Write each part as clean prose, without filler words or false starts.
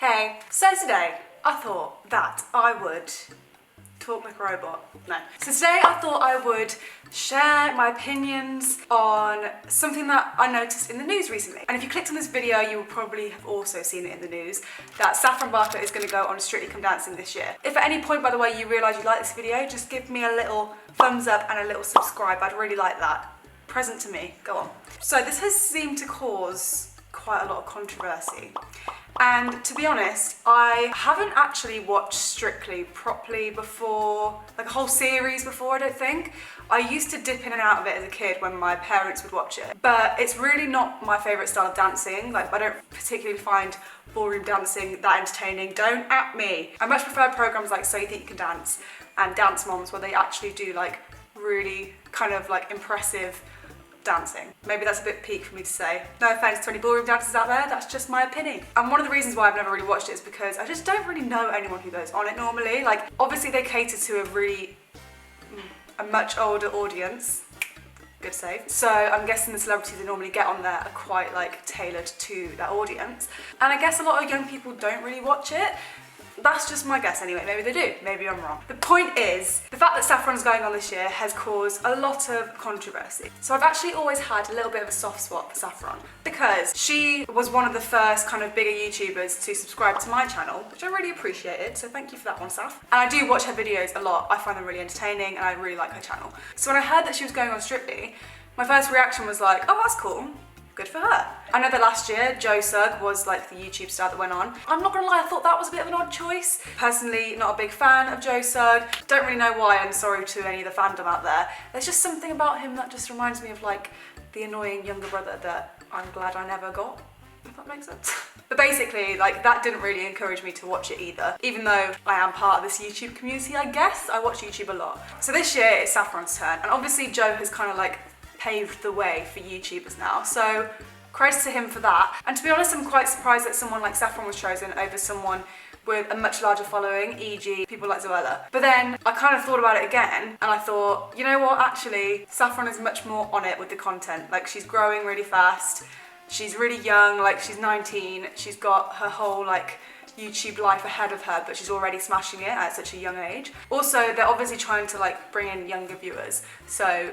Hey, so today I thought that I would talk like a robot. No. So today I thought I would share my opinions on something that I noticed in the news recently. And if you clicked on this video, you will probably have also seen it in the news that Saffron is going to go on Strictly Come Dancing this year. If at any point, by the way, you realise you like this video, just give me a little thumbs up and a little subscribe. I'd really like that. Present to me. Go on. So this has seemed to cause quite a lot of controversy. And to be honest, I haven't actually watched Strictly properly before, like a whole series before, I don't think. I used to dip in and out of it as a kid when my parents would watch it. But it's really not my favourite style of dancing. Like, I don't particularly find ballroom dancing that entertaining. Don't at me. I much prefer programmes like So You Think You Can Dance and Dance Moms, where they actually do like really kind of like impressive dancing. Maybe that's a bit peak for me to say. No offense to any ballroom dancers out there, that's just my opinion. And one of the reasons why I've never really watched it is because I just don't really know anyone who goes on it normally. Like, obviously they cater to a much older audience. Good save. So I'm guessing the celebrities that normally get on there are quite like tailored to that audience. And I guess a lot of young people don't really watch it. That's just my guess anyway, maybe they do, maybe I'm wrong. The point is, the fact that Saffron's going on this year has caused a lot of controversy. So I've actually always had a little bit of a soft spot for Saffron because she was one of the first kind of bigger YouTubers to subscribe to my channel, which I really appreciated, so thank you for that one, Saff. And I do watch her videos a lot, I find them really entertaining and I really like her channel. So when I heard that she was going on Strictly, my first reaction was like, oh, that's cool. Good for her. I know that last year, Joe Sugg was like the YouTube star that went on. I'm not gonna lie, I thought that was a bit of an odd choice. Personally, not a big fan of Joe Sugg. Don't really know why, I'm sorry to any of the fandom out there. There's just something about him that just reminds me of like the annoying younger brother that I'm glad I never got, if that makes sense. But basically, like, that didn't really encourage me to watch it either. Even though I am part of this YouTube community, I guess, I watch YouTube a lot. So this year, it's Saffron's turn. And obviously Joe has kind of like paved the way for YouTubers now, so credit to him for that. And to be honest, I'm quite surprised that someone like Saffron was chosen over someone with a much larger following, e.g. people like Zoella. But then I kind of thought about it again and I thought, you know what, actually, Saffron is much more on it with the content. Like, she's growing really fast, she's really young, like she's 19, she's got her whole like YouTube life ahead of her, but she's already smashing it at such a young age. Also, they're obviously trying to like bring in younger viewers, so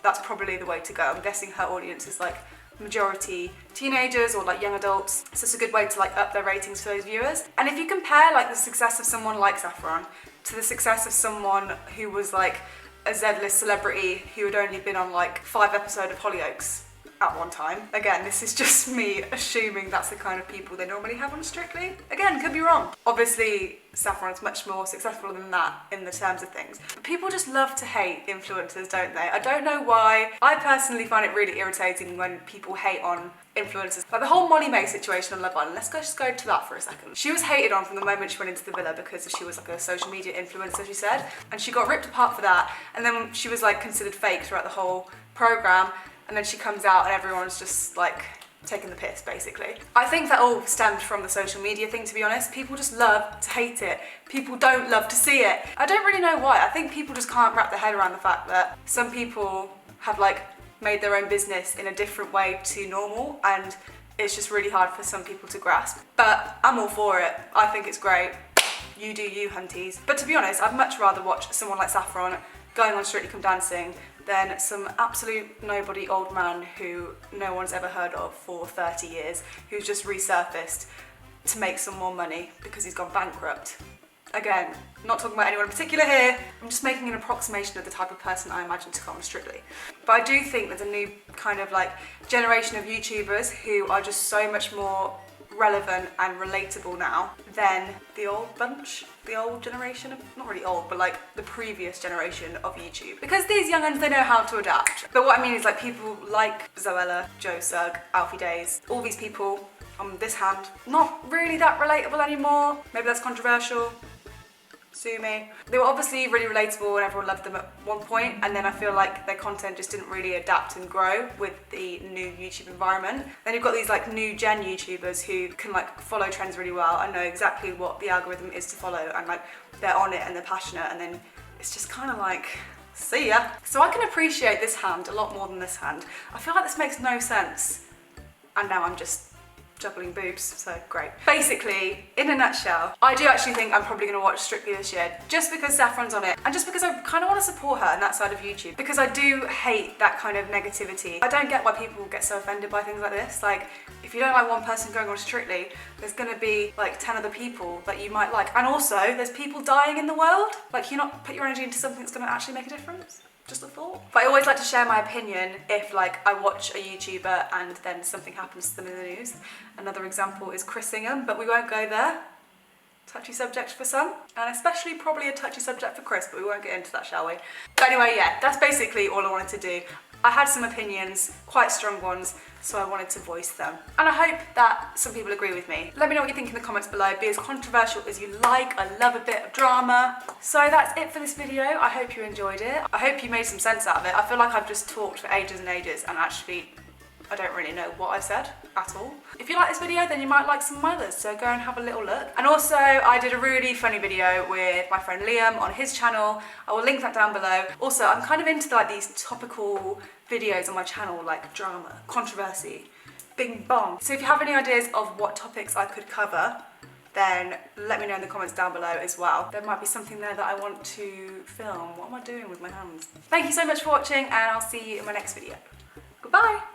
that's probably the way to go. I'm guessing her audience is like majority teenagers or like young adults, so it's a good way to like up their ratings for those viewers. And if you compare like the success of someone like Saffron to the success of someone who was like a Z-list celebrity who had only been on like 5 episodes of Hollyoaks at one time. Again, this is just me assuming that's the kind of people they normally have on Strictly. Again, could be wrong. Obviously, Saffron is much more successful than that in the terms of things. But people just love to hate influencers, don't they? I don't know why. I personally find it really irritating when people hate on influencers. Like the whole Molly May situation on Love Island, just go to that for a second. She was hated on from the moment she went into the villa because she was like a social media influencer, she said, and she got ripped apart for that, and then she was like considered fake throughout the whole programme. And then she comes out and everyone's just like taking the piss, basically. I think that all stemmed from the social media thing, to be honest. People just love to hate it. People don't love to see it. I don't really know why. I think people just can't wrap their head around the fact that some people have like made their own business in a different way to normal, and it's just really hard for some people to grasp. But I'm all for it. I think it's great. You do you, hunties. But to be honest, I'd much rather watch someone like Saffron going on Strictly Come Dancing than some absolute nobody old man who no one's ever heard of for 30 years, who's just resurfaced to make some more money because he's gone bankrupt. Again, not talking about anyone in particular here, I'm just making an approximation of the type of person I imagine to come on Strictly. But I do think there's a new kind of like generation of YouTubers who are just so much more relevant and relatable now than the old bunch, the old generation of, not really old, but like the previous generation of YouTube. Because these young uns, they know how to adapt. But what I mean is like people like Zoella, Joe Sugg, Alfie Days, all these people on this hand, not really that relatable anymore. Maybe that's controversial. Sue me. They were obviously really relatable and everyone loved them at one point, and then I feel like their content just didn't really adapt and grow with the new YouTube environment. Then you've got these like new gen YouTubers who can like follow trends really well and know exactly what the algorithm is to follow, and like they're on it and they're passionate, and then it's just kind of like, see ya. So I can appreciate this hand a lot more than this hand. I feel like this makes no sense, and now I'm just juggling boobs, so great. Basically, in a nutshell, I do actually think I'm probably going to watch Strictly this year, just because Saffron's on it, and just because I kind of want to support her on that side of YouTube, because I do hate that kind of negativity. I don't get why people get so offended by things like this. Like, if you don't like one person going on Strictly, there's going to be like 10 other people that you might like, and also there's people dying in the world. Like, you not put your energy into something that's going to actually make a difference. Just a thought. But I always like to share my opinion if like I watch a YouTuber and then something happens to them in the news. Another example is Chris Ingham, but we won't go there. Touchy subject for some, and especially probably a touchy subject for Chris, but we won't get into that, shall we? But anyway, yeah, that's basically all I wanted to do. I had some opinions, quite strong ones, so I wanted to voice them. And I hope that some people agree with me. Let me know what you think in the comments below. Be as controversial as you like. I love a bit of drama. So that's it for this video. I hope you enjoyed it. I hope you made some sense out of it. I feel like I've just talked for ages and ages, and actually I don't really know what I said at all. If you like this video, then you might like some of my others, so go and have a little look. And also, I did a really funny video with my friend Liam on his channel. I will link that down below. Also, I'm kind of into like these topical videos on my channel, like drama, controversy, bing bong. So if you have any ideas of what topics I could cover, then let me know in the comments down below as well. There might be something there that I want to film. What am I doing with my hands? Thank you so much for watching, and I'll see you in my next video. Goodbye.